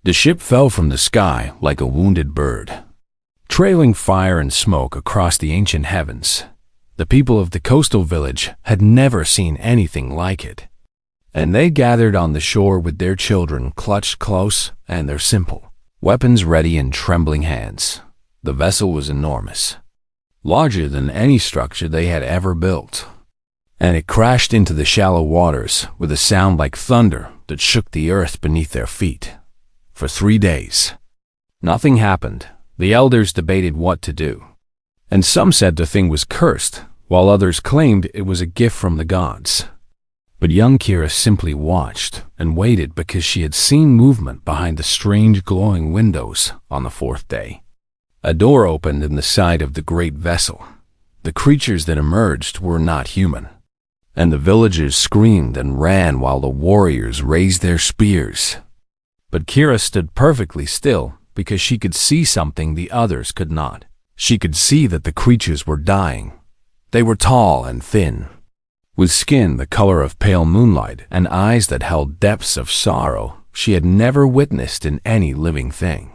The ship fell from the sky like a wounded bird, trailing fire and smoke across the ancient heavens. The people of the coastal village had never seen anything like it, and they gathered on the shore with their children clutched close and their simple weapons ready in trembling hands. The vessel was enormous, larger than any structure they had ever built, and it crashed into the shallow waters with a sound like thunder that shook the earth beneath their feet. For 3 days, nothing happened. The elders debated what to do, and some said the thing was cursed, while others claimed it was a gift from the gods. But young Kira simply watched and waited because she had seen movement behind the strange glowing windows on the 4th day. A door opened in the side of the great vessel. The creatures that emerged were not human, and the villagers screamed and ran while the warriors raised their spears. But Kira stood perfectly still because she could see something the others could not. She could see that the creatures were dying. They were tall and thin, with skin the color of pale moonlight and eyes that held depths of sorrow she had never witnessed in any living thing.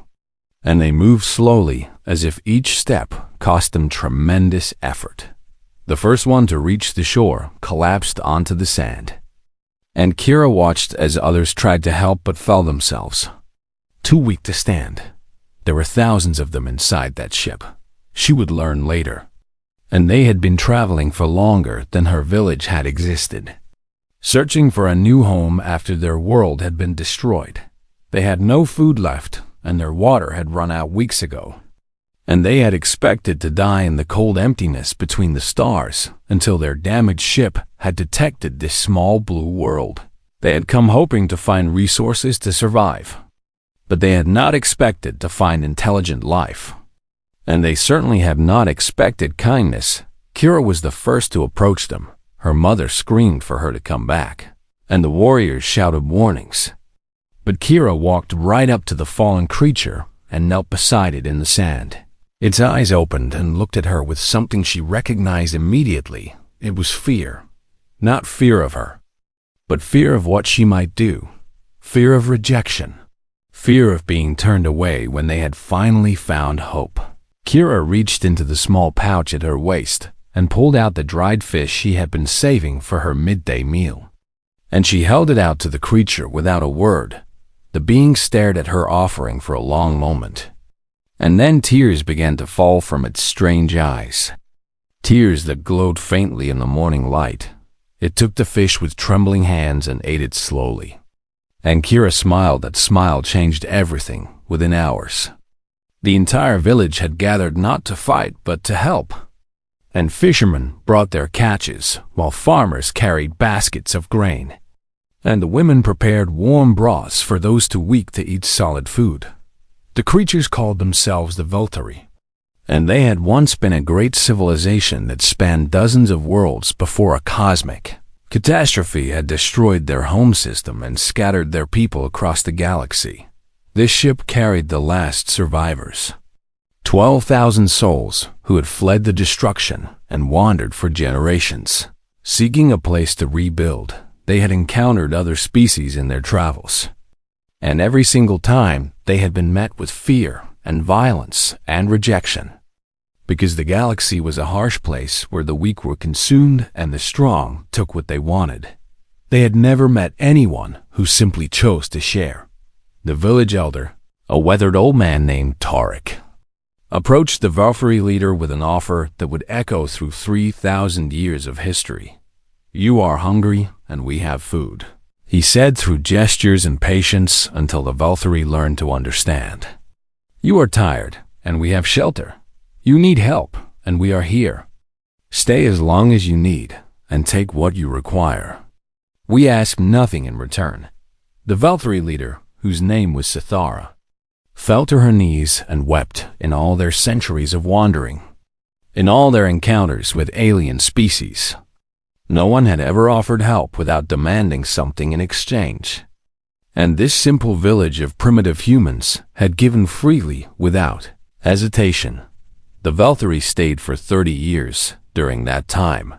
And they moved slowly, as if each step cost them tremendous effort. The first one to reach the shore collapsed onto the sand, and Kira watched as others tried to help but fell themselves, too weak to stand. There were thousands of them inside that ship, she would learn later, and they had been traveling for longer than her village had existed, searching for a new home after their world had been destroyed. They had no food left, and their water had run out weeks ago, and they had expected to die in the cold emptiness between the stars until their damaged ship had detected this small blue world. They had come hoping to find resources to survive, but they had not expected to find intelligent life. And they certainly had not expected kindness. Kira was the first to approach them. Her mother screamed for her to come back, and the warriors shouted warnings. But Kira walked right up to the fallen creature and knelt beside it in the sand. Its eyes opened and looked at her with something she recognized immediately. It was fear. Not fear of her, but fear of what she might do. Fear of rejection. Fear of being turned away when they had finally found hope. Kira reached into the small pouch at her waist and pulled out the dried fish she had been saving for her midday meal. And she held it out to the creature without a word. The being stared at her offering for a long moment, and then tears began to fall from its strange eyes. Tears that glowed faintly in the morning light. It took the fish with trembling hands and ate it slowly. And Kira smiled. That smile changed everything within hours. The entire village had gathered not to fight, but to help. And fishermen brought their catches, while farmers carried baskets of grain. And the women prepared warm broths for those too weak to eat solid food. The creatures called themselves the Volturi, and they had once been a great civilization that spanned dozens of worlds before a cosmic catastrophe had destroyed their home system and scattered their people across the galaxy. This ship carried the last survivors, 12,000 souls who had fled the destruction and wandered for generations, seeking a place to rebuild. They had encountered other species in their travels, and every single time they had been met with fear and violence and rejection, because the galaxy was a harsh place where the weak were consumed and the strong took what they wanted. They had never met anyone who simply chose to share. The village elder, a weathered old man named Tarek, approached the Valkyrie leader with an offer that would echo through 3,000 years of history. "You are hungry, and we have food," he said through gestures and patience until the Valkyrie learned to understand. "You are tired, and we have shelter. You need help, and we are here. Stay as long as you need, and take what you require. We ask nothing in return." The Valkyrie leader, whose name was Sithara, fell to her knees and wept. In all their centuries of wandering, in all their encounters with alien species, no one had ever offered help without demanding something in exchange. And this simple village of primitive humans had given freely without hesitation. The Valkyrie stayed for 30 years. During that time,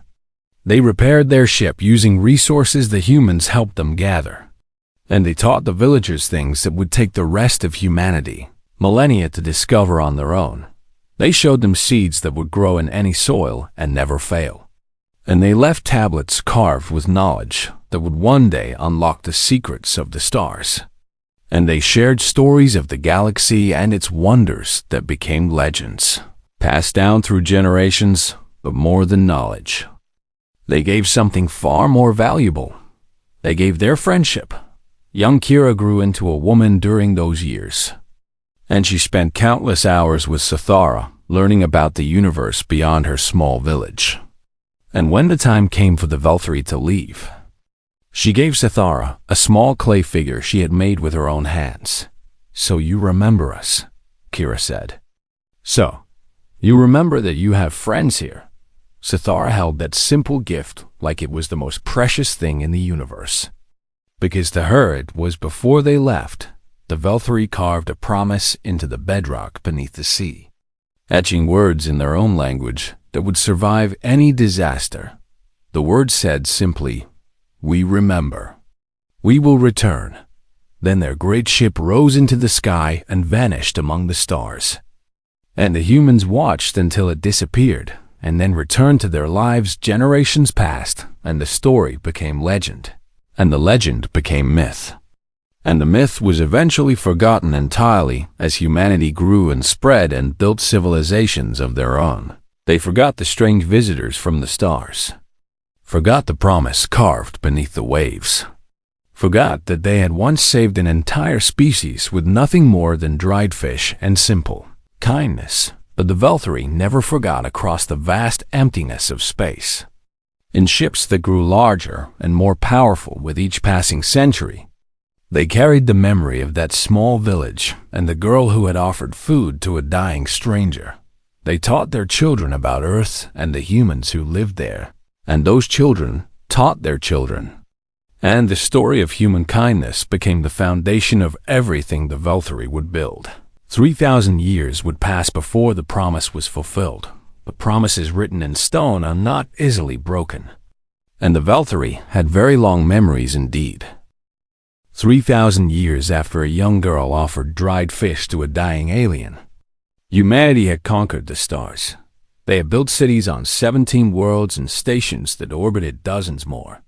they repaired their ship using resources the humans helped them gather. And they taught the villagers things that would take the rest of humanity millennia to discover on their own. They showed them seeds that would grow in any soil and never fail. And they left tablets carved with knowledge that would one day unlock the secrets of the stars. And they shared stories of the galaxy and its wonders that became legends, passed down through generations, but more than knowledge. They gave something far more valuable. They gave their friendship. Young Kira grew into a woman during those years, and she spent countless hours with Sithara, learning about the universe beyond her small village. And when the time came for the Velthari to leave, she gave Sithara a small clay figure she had made with her own hands. "So you remember us," Kira said. "So, you remember that you have friends here." Sithara held that simple gift like it was the most precious thing in the universe. Because to her it was before they left, the Velthari carved a promise into the bedrock beneath the sea, etching words in their own language that would survive any disaster. The words said simply, "We remember. We will return." Then their great ship rose into the sky and vanished among the stars. And the humans watched until it disappeared, and then returned to their lives. Generations passed, and the story became legend. And the legend became myth. And the myth was eventually forgotten entirely as humanity grew and spread and built civilizations of their own. They forgot the strange visitors from the stars, forgot the promise carved beneath the waves, forgot that they had once saved an entire species with nothing more than dried fish and simple kindness. But the Velthari never forgot across the vast emptiness of space. In ships that grew larger and more powerful with each passing century, they carried the memory of that small village and the girl who had offered food to a dying stranger. They taught their children about Earth and the humans who lived there, and those children taught their children. And the story of human kindness became the foundation of everything the Velthari would build. 3,000 years would pass before the promise was fulfilled. But promises written in stone are not easily broken. And the Velthari had very long memories indeed. 3,000 years after a young girl offered dried fish to a dying alien, humanity had conquered the stars. They had built cities on 17 worlds and stations that orbited dozens more.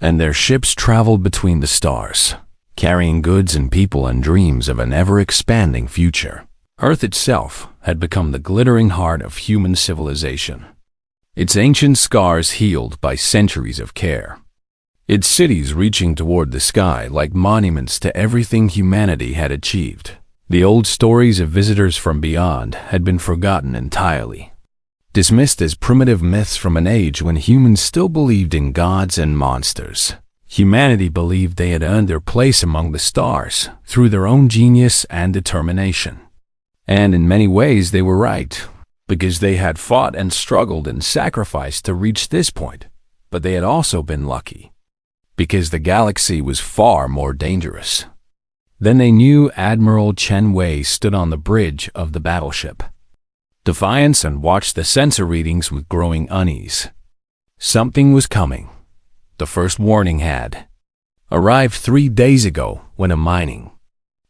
And their ships traveled between the stars, carrying goods and people and dreams of an ever-expanding future. Earth itself had become the glittering heart of human civilization, its ancient scars healed by centuries of care, its cities reaching toward the sky like monuments to everything humanity had achieved. The old stories of visitors from beyond had been forgotten entirely, dismissed as primitive myths from an age when humans still believed in gods and monsters. Humanity believed they had earned their place among the stars through their own genius and determination. And in many ways they were right, because they had fought and struggled and sacrificed to reach this point. But they had also been lucky, because the galaxy was far more dangerous. Then they knew Admiral Chen Wei stood on the bridge of the battleship Defiance and watched the sensor readings with growing unease. Something was coming. The first warning had arrived 3 days ago when a mining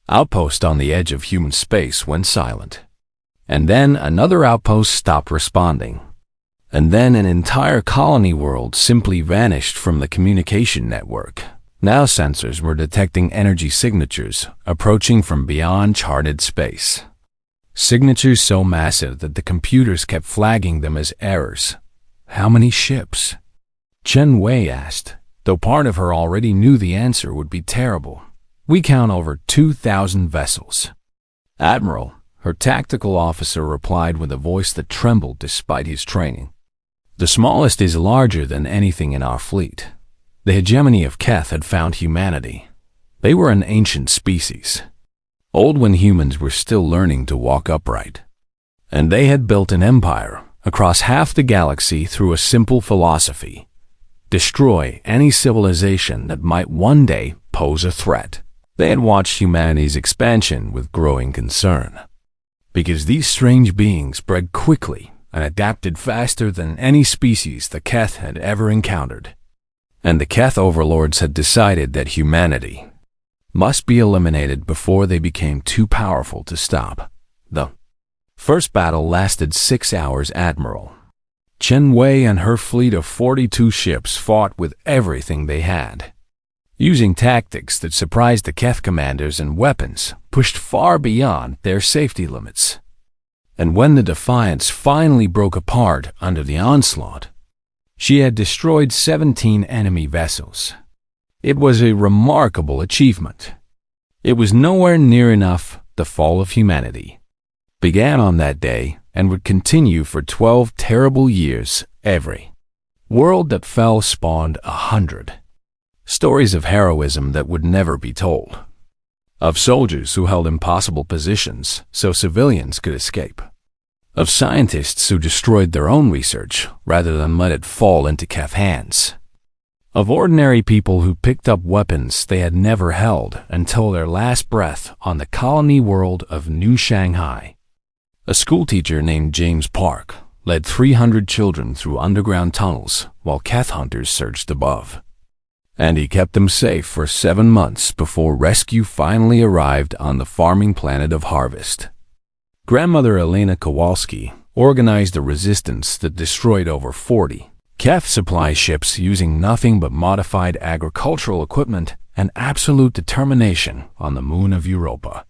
outpost on the edge of human space went silent. And then another outpost stopped responding. And then an entire colony world simply vanished from the communication network. Now sensors were detecting energy signatures approaching from beyond charted space. Signatures so massive that the computers kept flagging them as errors. How many ships? Chen Wei asked, though part of her already knew the answer would be terrible. We count over 2,000 vessels. Admiral, her tactical officer replied with a voice that trembled despite his training. The smallest is larger than anything in our fleet. The hegemony of Keth had found humanity. They were an ancient species, old when humans were still learning to walk upright. And they had built an empire across half the galaxy through a simple philosophy: destroy any civilization that might one day pose a threat. They had watched humanity's expansion with growing concern, because these strange beings bred quickly and adapted faster than any species the Keth had ever encountered. And the Keth overlords had decided that humanity must be eliminated before they became too powerful to stop. The first battle lasted 6 hours. Admiral Chen Wei and her fleet of 42 ships fought with everything they had, using tactics that surprised the Keth commanders and weapons pushed far beyond their safety limits. And when the Defiance finally broke apart under the onslaught, she had destroyed 17 enemy vessels. It was a remarkable achievement. It was nowhere near enough. The fall of humanity began on that day and would continue for 12 terrible years. Every world that fell spawned 100 stories of heroism that would never be told, of soldiers who held impossible positions so civilians could escape, of scientists who destroyed their own research rather than let it fall into Keth hands, of ordinary people who picked up weapons they had never held until their last breath on the colony world of New Shanghai. A schoolteacher named James Park led 300 children through underground tunnels while Keth hunters searched above. And he kept them safe for 7 months before rescue finally arrived on the farming planet of Harvest. Grandmother Elena Kowalski organized a resistance that destroyed over 40 Keth supply ships using nothing but modified agricultural equipment and absolute determination on the moon of Europa.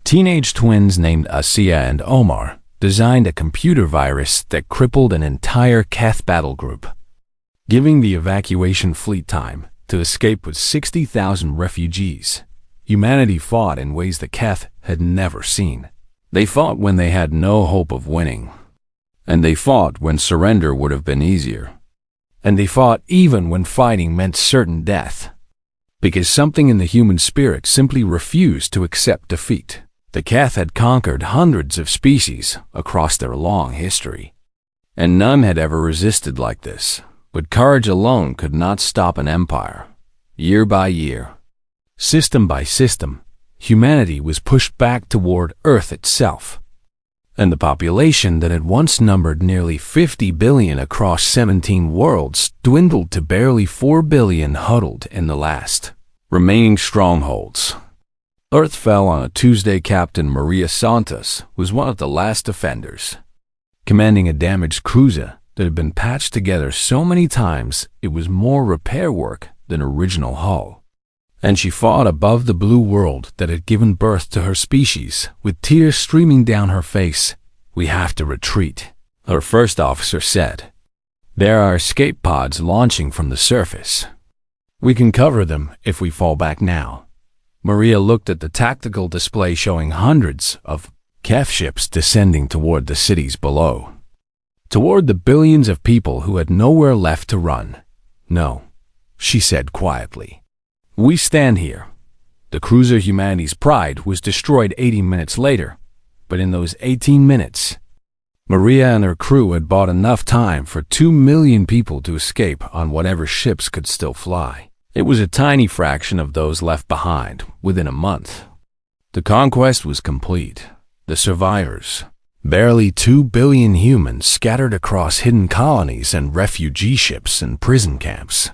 Teenage twins named Asiya and Omar designed a computer virus that crippled an entire Keth battle group, giving the evacuation fleet time to escape with 60,000 refugees. Humanity fought in ways the Keth had never seen. They fought when they had no hope of winning, and they fought when surrender would have been easier, and they fought even when fighting meant certain death, because something in the human spirit simply refused to accept defeat. The Keth had conquered hundreds of species across their long history, and none had ever resisted like this. But courage alone could not stop an empire. Year by year, system by system, humanity was pushed back toward Earth itself, and the population that had once numbered nearly 50 billion across 17 worlds dwindled to barely 4 billion huddled in the last remaining strongholds. Earth fell on a Tuesday. Captain Maria Santos was one of the last defenders, commanding a damaged cruiser that had been patched together so many times it was more repair work than original hull. And she fought above the blue world that had given birth to her species, with tears streaming down her face. "We have to retreat," her first officer said. "There are escape pods launching from the surface. We can cover them if we fall back now." Maria looked at the tactical display showing hundreds of Keth ships descending toward the cities below, toward the billions of people who had nowhere left to run. "No," she said quietly. "We stand here." The cruiser Humanity's Pride was destroyed 80 minutes later, but in those 18 minutes, Maria and her crew had bought enough time for 2 million people to escape on whatever ships could still fly. It was a tiny fraction of those left behind within a month. The conquest was complete. The survivors, barely 2 billion humans scattered across hidden colonies and refugee ships and prison camps,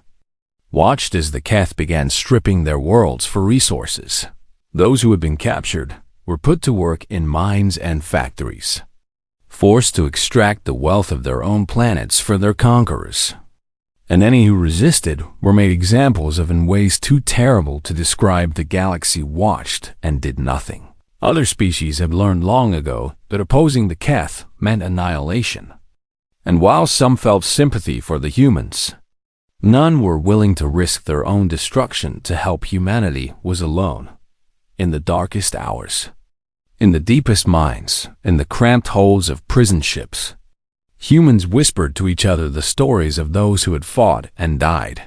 watched as the Keth began stripping their worlds for resources. Those who had been captured were put to work in mines and factories, forced to extract the wealth of their own planets for their conquerors. And any who resisted were made examples of in ways too terrible to describe. The galaxy watched and did nothing. Other species had learned long ago that opposing the Keth meant annihilation. And while some felt sympathy for the humans, none were willing to risk their own destruction to help. Humanity was alone. In the darkest hours, in the deepest mines, in the cramped holds of prison ships, humans whispered to each other the stories of those who had fought and died,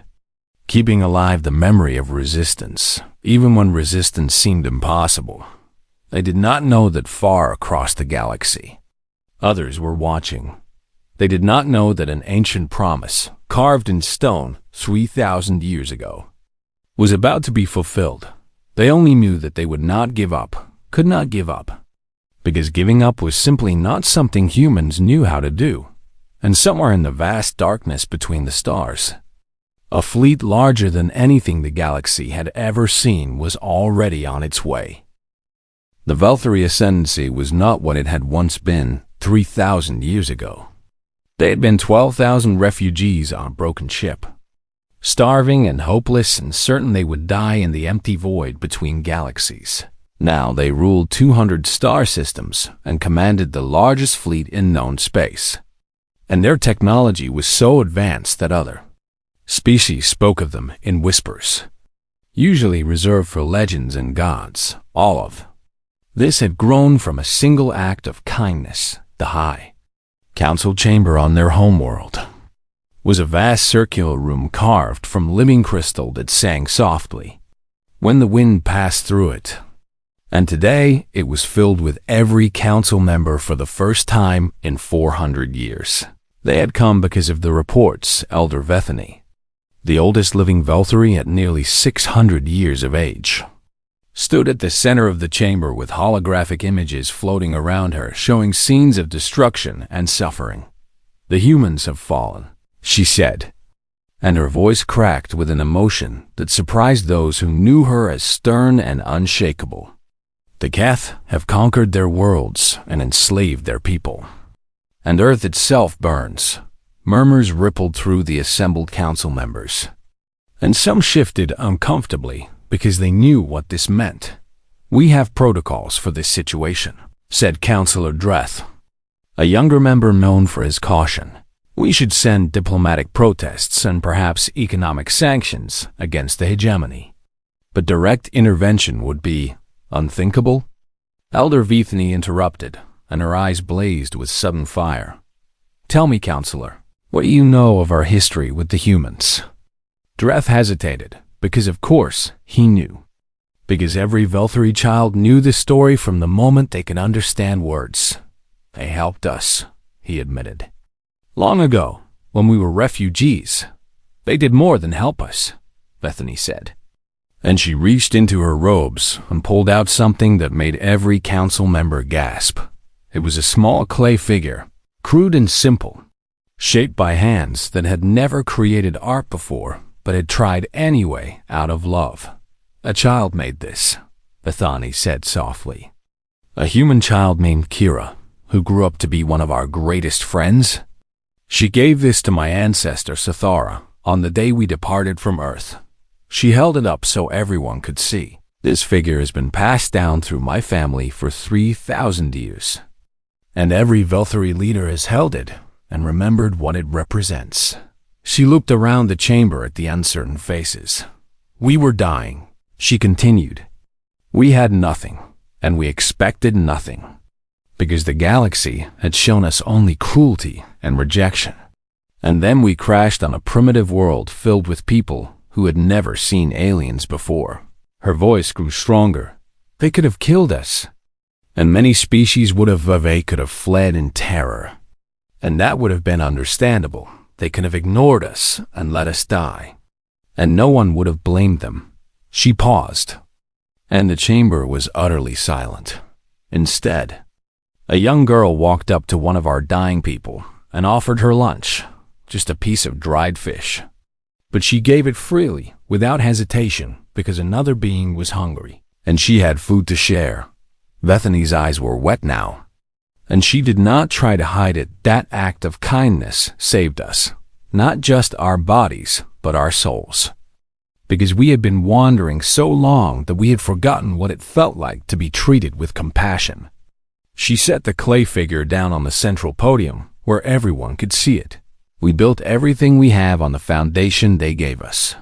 keeping alive the memory of resistance, even when resistance seemed impossible. They did not know that far across the galaxy, others were watching. They did not know that an ancient promise, carved in stone 3,000 years ago, was about to be fulfilled. They only knew that they would not give up, could not give up, because giving up was simply not something humans knew how to do. And somewhere in the vast darkness between the stars, A fleet larger than anything the galaxy had ever seen was already on its way. The Velthari Ascendancy was not what it had once been 3,000 years ago. They had been 12,000 refugees on a broken ship, starving and hopeless and certain they would die in the empty void between galaxies. Now they ruled 200 star systems and commanded the largest fleet in known space. And their technology was so advanced that other species spoke of them in whispers, usually reserved for legends and gods. All of this had grown from a single act of kindness. The High Council chamber on their homeworld was a vast circular room carved from living crystal that sang softly when the wind passed through it. And today it was filled with every council member for the first time in 400 years. They had come because of the reports Elder Vethany, the oldest living Velthari at nearly 600 years of age, stood at the center of the chamber with holographic images floating around her showing scenes of destruction and suffering. "The humans have fallen," she said, and her voice cracked with an emotion that surprised those who knew her as stern and unshakable. "The Keth have conquered their worlds and enslaved their people, and Earth itself burns." Murmurs rippled through the assembled council members, and some shifted uncomfortably because they knew what this meant. "We have protocols for this situation," said Councillor Dreth, a younger member known for his caution. "We should send diplomatic protests and perhaps economic sanctions against the hegemony. But direct intervention would be unthinkable." Elder Vethany interrupted, and her eyes blazed with sudden fire. "Tell me, Counselor, what do you know of our history with the humans?" Dreth hesitated, because of course he knew. Because every Velthari child knew this story from the moment they could understand words. "They helped us," he admitted. "Long ago, when we were refugees. They did more than help us," Bethany said. And she reached into her robes and pulled out something that made every council member gasp. It was a small clay figure, crude and simple, shaped by hands that had never created art before, but had tried anyway out of love. "A child made this," Bethany said softly. "A human child named Kira, who grew up to be one of our greatest friends. She gave this to my ancestor Sathara on the day we departed from Earth. She held it up so everyone could see. This figure has been passed down through my family for 3,000 years. And every Velthari leader has held it and remembered what it represents." She looked around the chamber at the uncertain faces. "We were dying," she continued. "We had nothing, and we expected nothing, because the galaxy had shown us only cruelty and rejection. And then we crashed on a primitive world filled with people who had never seen aliens before." Her voice grew stronger. "They could have killed us, and many species could have fled in terror. And that would have been understandable. They could have ignored us and let us die, and no one would have blamed them." She paused, and the chamber was utterly silent. Instead, a young girl walked up to one of our dying people and offered her lunch, just a piece of dried fish. But she gave it freely, without hesitation, because another being was hungry, and she had food to share. Bethany's eyes were wet now, and she did not try to hide it. That act of kindness saved us, not just our bodies, but our souls. Because we had been wandering so long that we had forgotten what it felt like to be treated with compassion. She set the clay figure down on the central podium, where everyone could see it. "We built everything we have on the foundation they gave us.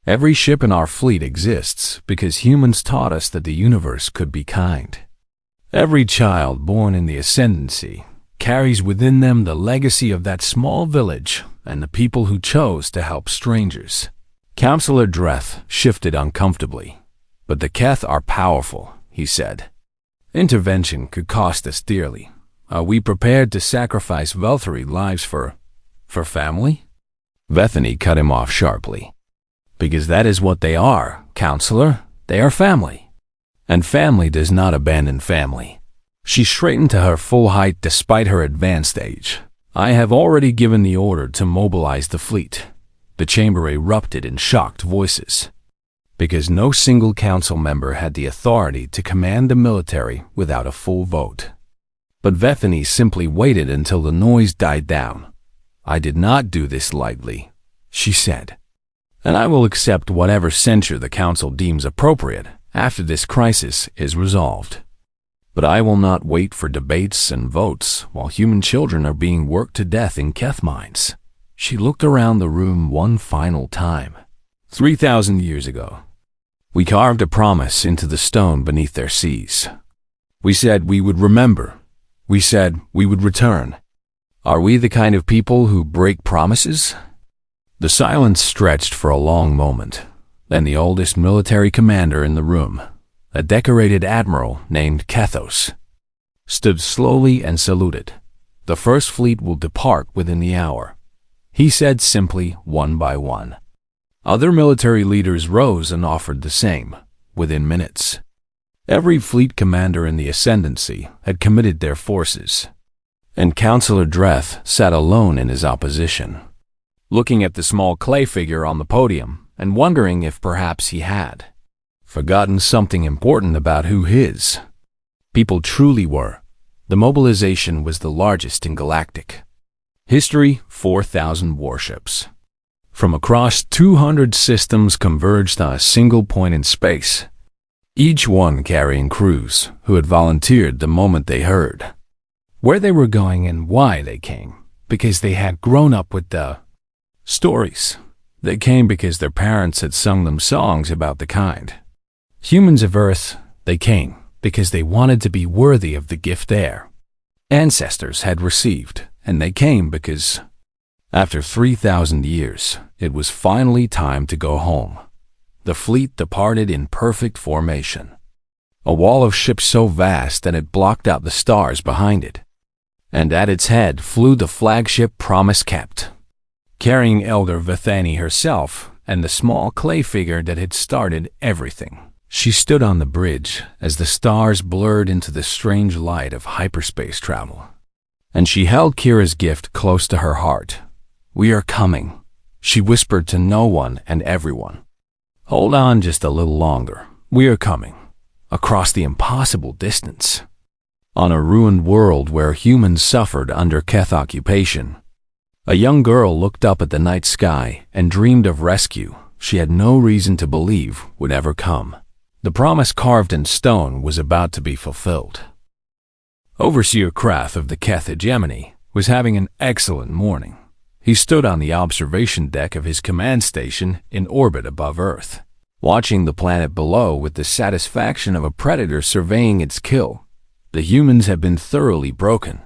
Every ship in our fleet exists because humans taught us that the universe could be kind. Every child born in the Ascendancy carries within them the legacy of that small village and the people who chose to help strangers." Councillor Dreth shifted uncomfortably. "But the Keth are powerful," he said. "Intervention could cost us dearly. Are we prepared to sacrifice Velthari lives for family?" Bethany cut him off sharply. "Because that is what they are, Counselor. They are family. And family does not abandon family." She straightened to her full height despite her advanced age. "I have already given the order to mobilize the fleet. The chamber erupted in shocked voices, because no single council member had the authority to command the military without a full vote. But Bethany simply waited until the noise died down. "I did not do this lightly," she said, "and I will accept whatever censure the council deems appropriate after this crisis is resolved. But I will not wait for debates and votes while human children are being worked to death in Keth mines." She looked around the room one final time. 3,000 years ago, we carved a promise into the stone beneath their seas. We said we would remember. We said we would return. Are we the kind of people who break promises? The silence stretched for a long moment. Then the oldest military commander in the room, a decorated admiral named Kethos, stood slowly and saluted. "The first fleet will depart within the hour," he said simply, one by one. Other military leaders rose and offered the same, within minutes. Every fleet commander in the ascendancy had committed their forces, and Councillor Dreth sat alone in his opposition, looking at the small clay figure on the podium and wondering if perhaps he had forgotten something important about who his people truly were. The mobilization was the largest in Galactic history. 4,000 warships from across 200 systems converged on a single point in space, each one carrying crews who had volunteered the moment they heard where they were going and why they came, because they had grown up with the stories. They came because their parents had sung them songs about the kind. Humans of Earth, they came because they wanted to be worthy of the gift their ancestors had received, and they came because, after 3,000 years, it was finally time to go home. The fleet departed in perfect formation, a wall of ships so vast that it blocked out the stars behind it, and at its head flew the flagship Promise Kept, carrying Elder Bethany herself and the small clay figure that had started everything. She stood on the bridge as the stars blurred into the strange light of hyperspace travel, and she held Kira's gift close to her heart. "We are coming," she whispered to no one and everyone. "Hold on just a little longer. We are coming, across the impossible distance, on a ruined world where humans suffered under Keth occupation." A young girl looked up at the night sky and dreamed of rescue she had no reason to believe would ever come. The promise carved in stone was about to be fulfilled. Overseer Krath of the Keth hegemony was having an excellent morning. He stood on the observation deck of his command station in orbit above Earth, watching the planet below with the satisfaction of a predator surveying its kill. The humans had been thoroughly broken,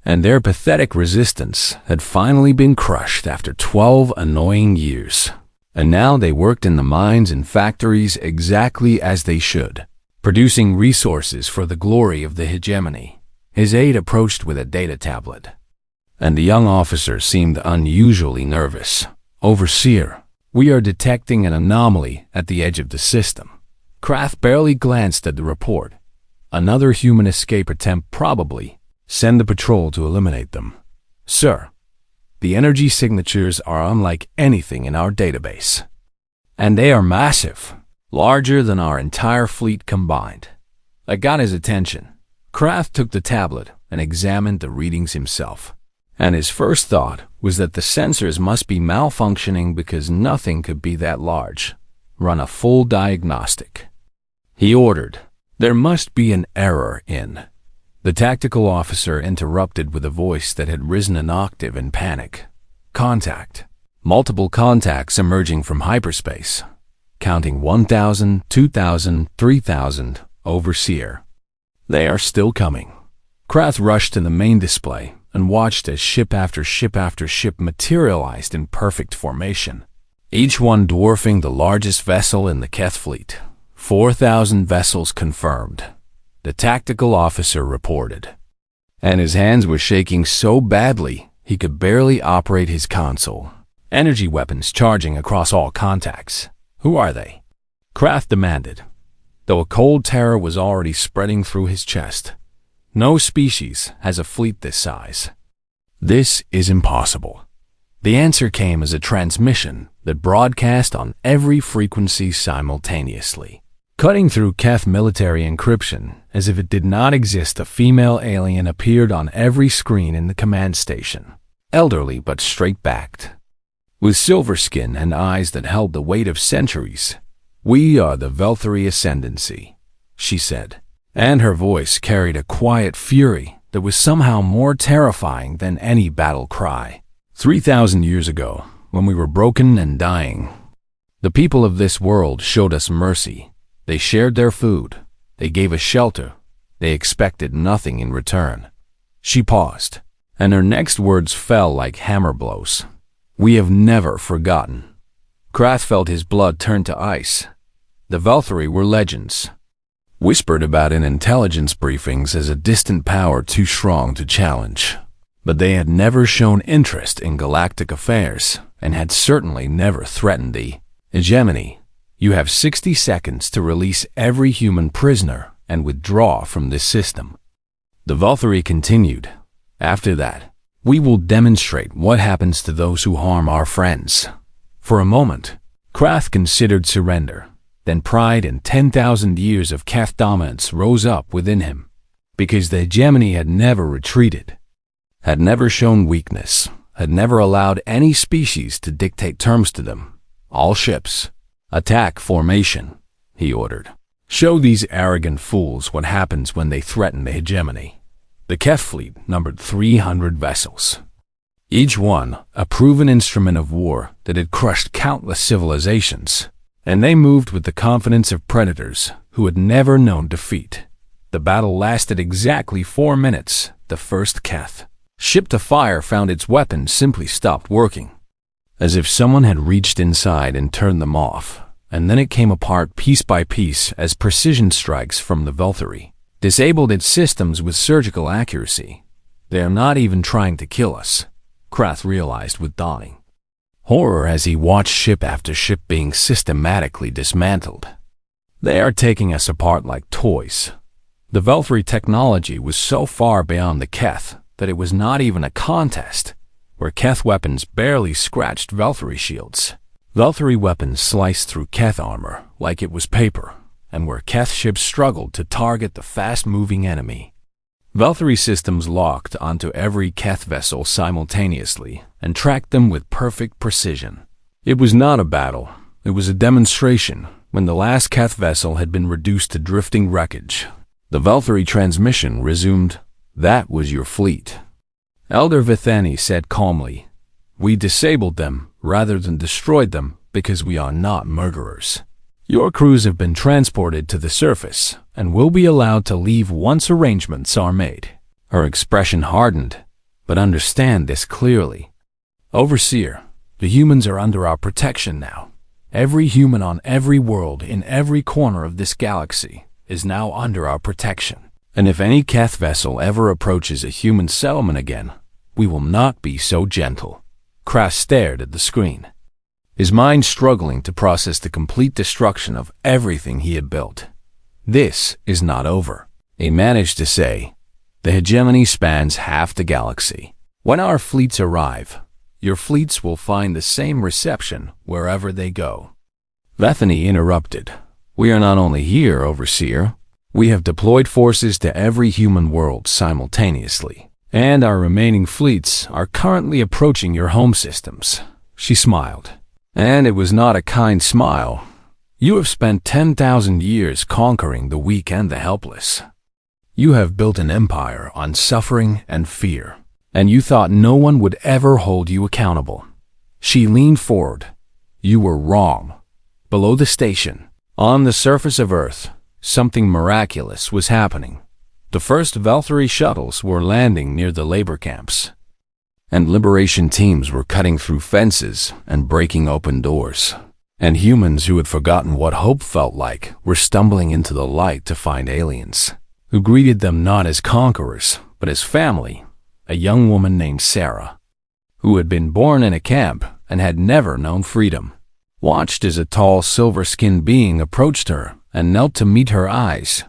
and their pathetic resistance had finally been crushed after 12 annoying years. And now they worked in the mines and factories exactly as they should, producing resources for the glory of the hegemony. His aide approached with a data tablet, and the young officer seemed unusually nervous. "Overseer, we are detecting an anomaly at the edge of the system." Krath barely glanced at the report. "Another human escape attempt probably. Send the patrol to eliminate them." "Sir, the energy signatures are unlike anything in our database, and they are massive, larger than our entire fleet combined." I got his attention. Kraft took the tablet and examined the readings himself, and his first thought was that the sensors must be malfunctioning because nothing could be that large. Run a full diagnostic, he ordered. There must be an error in. The tactical officer interrupted with a voice that had risen an octave in panic. "Contact. Multiple contacts emerging from hyperspace. Counting 1,000, 2,000, 3,000. Overseer. They are still coming." Krath rushed to the main display and watched as ship after ship after ship materialized in perfect formation, each one dwarfing the largest vessel in the Keth fleet. 4,000 vessels confirmed, the tactical officer reported, and his hands were shaking so badly he could barely operate his console. "Energy weapons charging across all contacts. Who are they?" Kraft demanded, though a cold terror was already spreading through his chest. "No species has a fleet this size. This is impossible. The answer came as a transmission that broadcast on every frequency simultaneously. Cutting through Keth military encryption, as if it did not exist, a female alien appeared on every screen in the command station, elderly but straight-backed, with silver skin and eyes that held the weight of centuries. "We are the Velthari Ascendancy," she said, and her voice carried a quiet fury that was somehow more terrifying than any battle cry. 3,000 years ago, when we were broken and dying, the people of this world showed us mercy. They shared their food. They gave us shelter. They expected nothing in return. She paused, and her next words fell like hammer blows. "We have never forgotten." Krath felt his blood turn to ice. The Velthari were legends, whispered about in intelligence briefings as a distant power too strong to challenge. But they had never shown interest in galactic affairs, and had certainly never threatened the hegemony. "You have 60 seconds to release every human prisoner and withdraw from this system," the Velthari continued. "After that, we will demonstrate what happens to those who harm our friends." For a moment, Krath considered surrender. Then pride and 10,000 years of Keth dominance rose up within him, because the hegemony had never retreated, had never shown weakness, had never allowed any species to dictate terms to them. "All ships, attack formation," he ordered. "Show these arrogant fools what happens when they threaten the hegemony." The Keth fleet numbered 300 vessels, each one a proven instrument of war that had crushed countless civilizations, and they moved with the confidence of predators who had never known defeat. The battle lasted exactly 4 minutes. The first Keth ship to fire found its weapons simply stopped working, as if someone had reached inside and turned them off, and then it came apart piece by piece as precision strikes from the Velthari disabled its systems with surgical accuracy. "They are not even trying to kill us," Krath realized with dawning horror as he watched ship after ship being systematically dismantled. "They are taking us apart like toys." The Velthari technology was so far beyond the Keth that it was not even a contest, where Keth weapons barely scratched Velthari shields. Velthari weapons sliced through Keth armor like it was paper, and where Keth ships struggled to target the fast-moving enemy, Velthari systems locked onto every Keth vessel simultaneously and tracked them with perfect precision. It was not a battle, it was a demonstration. When the last Keth vessel had been reduced to drifting wreckage, the Velthari transmission resumed. "That was your fleet," Elder Vithani said calmly. "We disabled them rather than destroyed them because we are not murderers. Your crews have been transported to the surface and will be allowed to leave once arrangements are made." Her expression hardened. "But understand this clearly, Overseer, the humans are under our protection now. Every human on every world in every corner of this galaxy is now under our protection. And if any Keth vessel ever approaches a human settlement again, we will not be so gentle." Krath stared at the screen, his mind struggling to process the complete destruction of everything he had built. "This is not over," he managed to say. "The hegemony spans half the galaxy. When our fleets arrive, your fleets will find the same reception wherever they go." Vethany interrupted. "We are not only here, Overseer. We have deployed forces to every human world simultaneously, and our remaining fleets are currently approaching your home systems." She smiled. And it was not a kind smile. "You have spent 10,000 years conquering the weak and the helpless. You have built an empire on suffering and fear, and you thought no one would ever hold you accountable." She leaned forward. "You were wrong. Below the station, on the surface of Earth, something miraculous was happening. The first Velthari shuttles were landing near the labor camps, and liberation teams were cutting through fences and breaking open doors. And humans who had forgotten what hope felt like were stumbling into the light to find aliens, who greeted them not as conquerors, but as family. A young woman named Sarah, who had been born in a camp and had never known freedom, watched as a tall, silver-skinned being approached her and knelt to meet her eyes.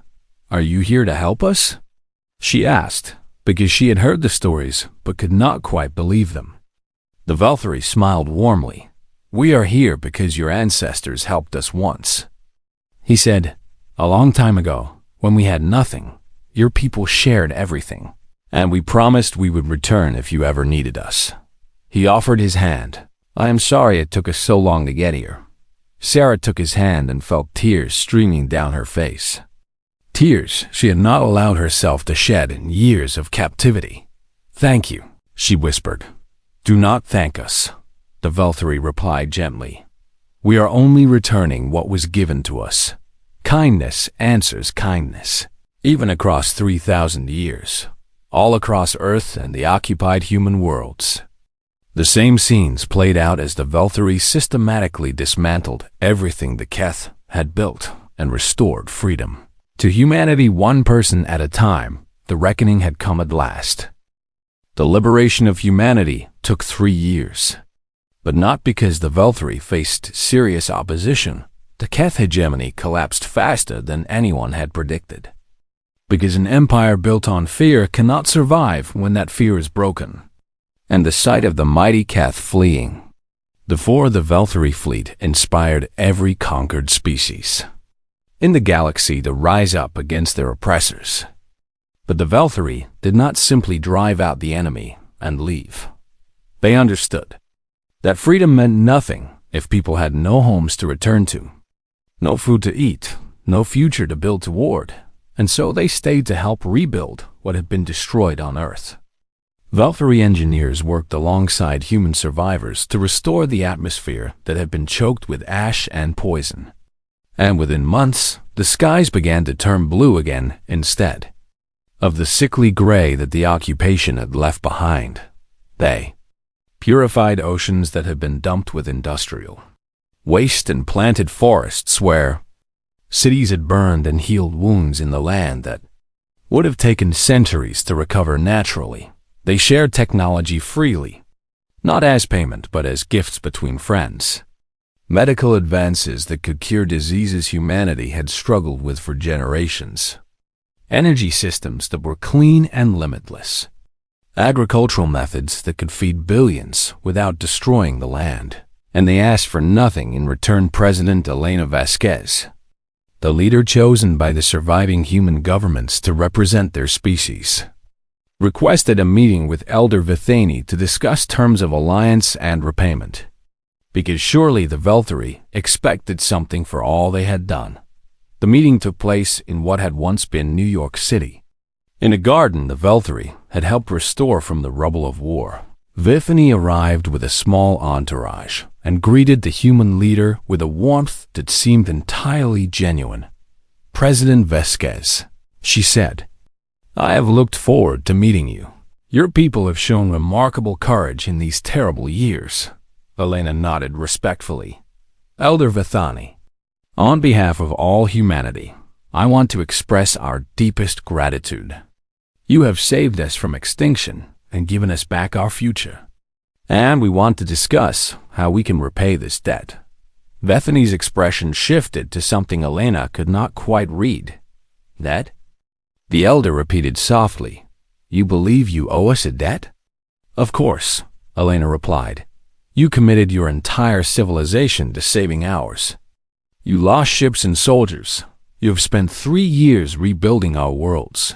"Are you here to help us?" she asked, because she had heard the stories but could not quite believe them. The Valkyrie smiled warmly. "We are here because your ancestors helped us once." He said, "A long time ago, when we had nothing, your people shared everything, and we promised we would return if you ever needed us." He offered his hand. "I am sorry it took us so long to get here." Sarah took his hand and felt tears streaming down her face. Tears she had not allowed herself to shed in years of captivity. "Thank you," she whispered. "Do not thank us," the Valkyrie replied gently. "We are only returning what was given to us. Kindness answers kindness, even across 3,000 years, all across Earth and the occupied human worlds." The same scenes played out as the Valkyrie systematically dismantled everything the Keth had built and restored freedom to humanity, one person at a time. The reckoning had come at last. The liberation of humanity took 3 years, but not because the Valkyrie faced serious opposition. The Keth hegemony collapsed faster than anyone had predicted, because an empire built on fear cannot survive when that fear is broken. And the sight of the mighty Keth fleeing before the Valkyrie fleet inspired every conquered species in the galaxy to rise up against their oppressors. But the Valkyrie did not simply drive out the enemy and leave. They understood that freedom meant nothing if people had no homes to return to, no food to eat, no future to build toward, and so they stayed to help rebuild what had been destroyed on Earth. Valkyrie engineers worked alongside human survivors to restore the atmosphere that had been choked with ash and poison. And within months, the skies began to turn blue again instead of the sickly gray that the occupation had left behind. They purified oceans that had been dumped with industrial waste and planted forests where cities had burned and healed wounds in the land that would have taken centuries to recover naturally. They shared technology freely, not as payment but as gifts between friends. Medical advances that could cure diseases humanity had struggled with for generations. Energy systems that were clean and limitless. Agricultural methods that could feed billions without destroying the land. And they asked for nothing in return. President Elena Vasquez, the leader chosen by the surviving human governments to represent their species, requested a meeting with Elder Vithani to discuss terms of alliance and repayment. Because surely the Valkyrie expected something for all they had done. The meeting took place in what had once been New York City. In a garden the Valkyrie had helped restore from the rubble of war. Vithani arrived with a small entourage and greeted the human leader with a warmth that seemed entirely genuine. "President Vasquez," she said, "I have looked forward to meeting you. Your people have shown remarkable courage in these terrible years." Elena nodded respectfully. "Elder Vithani, on behalf of all humanity, I want to express our deepest gratitude. You have saved us from extinction and given us back our future. And we want to discuss how we can repay this debt." Vithani's expression shifted to something Elena could not quite read. "Debt?" The elder repeated softly. "You believe you owe us a debt?" "Of course," Elena replied. "You committed your entire civilization to saving ours. You lost ships and soldiers. You have spent 3 years rebuilding our worlds.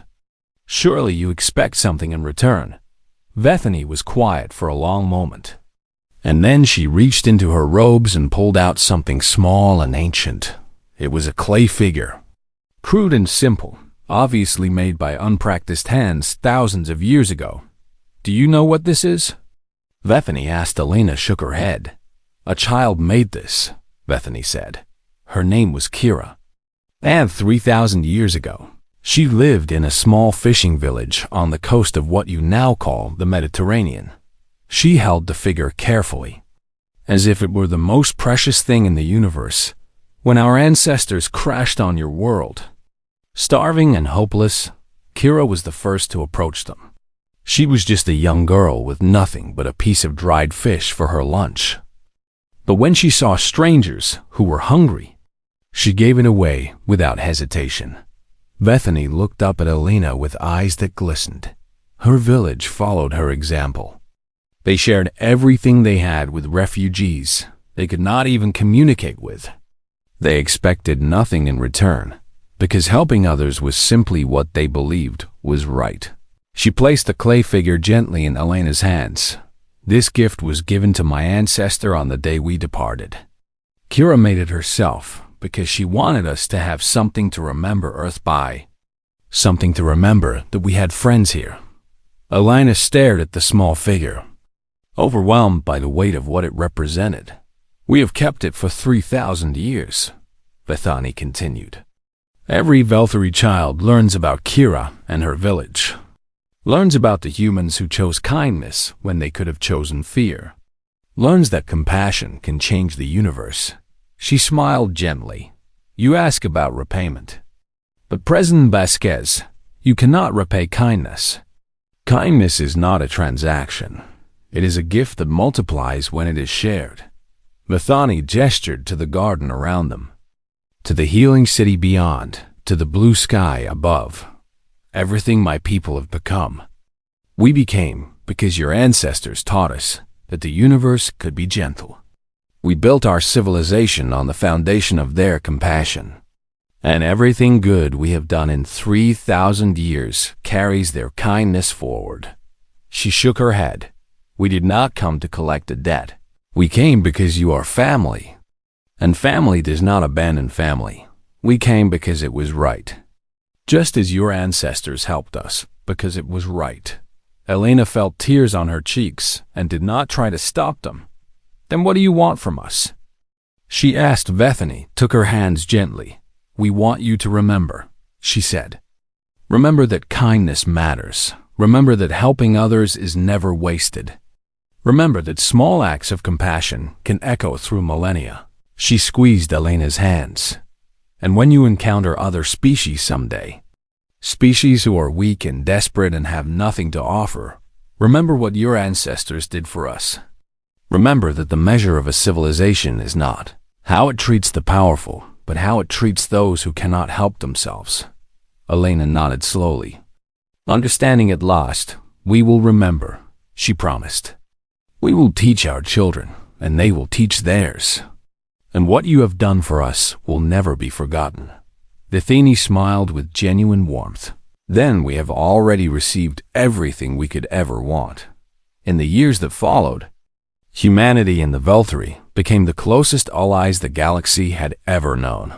Surely you expect something in return." Vithani was quiet for a long moment, and then she reached into her robes and pulled out something small and ancient. It was a clay figure, crude and simple, obviously made by unpracticed hands thousands of years ago. "Do you know what this is?" Vithani asked. Elena shook her head. "A child made this," Vithani said. "Her name was Kira. And 3,000 years ago, she lived in a small fishing village on the coast of what you now call the Mediterranean. She held the figure carefully, as if it were the most precious thing in the universe, when our ancestors crashed on your world. Starving and hopeless, Kira was the first to approach them. She was just a young girl with nothing but a piece of dried fish for her lunch. But when she saw strangers who were hungry, she gave it away without hesitation." Vithani looked up at Elena with eyes that glistened. Her village followed her example. They shared everything they had with refugees they could not even communicate with. They expected nothing in return, because helping others was simply what they believed was right. She placed the clay figure gently in Elena's hands. This gift was given to my ancestor on the day we departed. Kira made it herself because she wanted us to have something to remember Earth by. Something to remember that we had friends here. Elena stared at the small figure, overwhelmed by the weight of what it represented. We have kept it for 3,000 years, Bethany continued. Every Velthari child learns about Kira and her village. Learns about the humans who chose kindness when they could have chosen fear. Learns that compassion can change the universe. She smiled gently. You ask about repayment. But President Vasquez, you cannot repay kindness. Kindness is not a transaction. It is a gift that multiplies when it is shared. Bethany gestured to the garden around them, to the healing city beyond, to the blue sky above. Everything my people have become. We became because your ancestors taught us that the universe could be gentle. We built our civilization on the foundation of their compassion. And everything good we have done in 3,000 years carries their kindness forward. She shook her head. We did not come to collect a debt. We came because you are family. And family does not abandon family. We came because it was right. Just as your ancestors helped us because it was right. Elena felt tears on her cheeks and did not try to stop them. Then what do you want from us? She asked. Bethany took her hands gently. We want you to remember, she said. Remember that kindness matters. Remember that helping others is never wasted. Remember that small acts of compassion can echo through millennia. She squeezed Elena's hands. And when you encounter other species someday, species who are weak and desperate and have nothing to offer, remember what your ancestors did for us. Remember that the measure of a civilization is not how it treats the powerful, but how it treats those who cannot help themselves. Elena nodded slowly. Understanding at last, we will remember, she promised. We will teach our children, and they will teach theirs. And what you have done for us will never be forgotten. Bethany smiled with genuine warmth. Then we have already received everything we could ever want. In the years that followed, humanity and the Velthari became the closest allies the galaxy had ever known,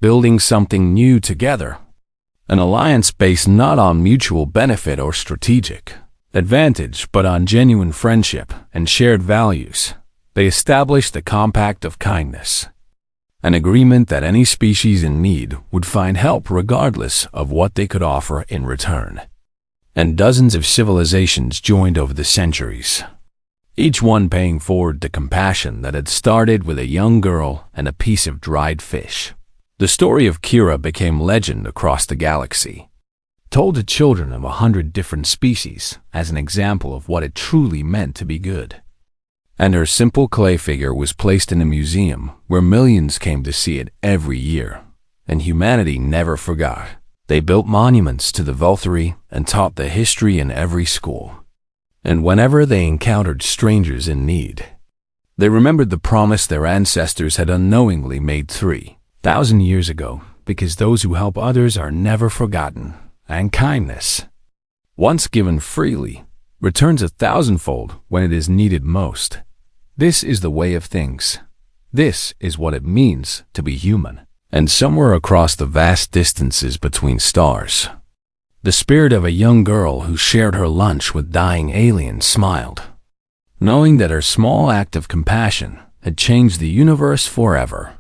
building something new together. An alliance based not on mutual benefit or strategic advantage, but on genuine friendship and shared values. They established the Compact of Kindness, an agreement that any species in need would find help regardless of what they could offer in return. And dozens of civilizations joined over the centuries, each one paying forward the compassion that had started with a young girl and a piece of dried fish. The story of Kira became legend across the galaxy, told to children of 100 different species as an example of what it truly meant to be good. And her simple clay figure was placed in a museum where millions came to see it every year. And humanity never forgot. They built monuments to the Velthari and taught the history in every school. And whenever they encountered strangers in need, they remembered the promise their ancestors had unknowingly made 3,000 years ago, because those who help others are never forgotten, and kindness, once given freely, returns 1,000-fold when it is needed most. This is the way of things. This is what it means to be human. And somewhere across the vast distances between stars, the spirit of a young girl who shared her lunch with dying aliens smiled, knowing that her small act of compassion had changed the universe forever.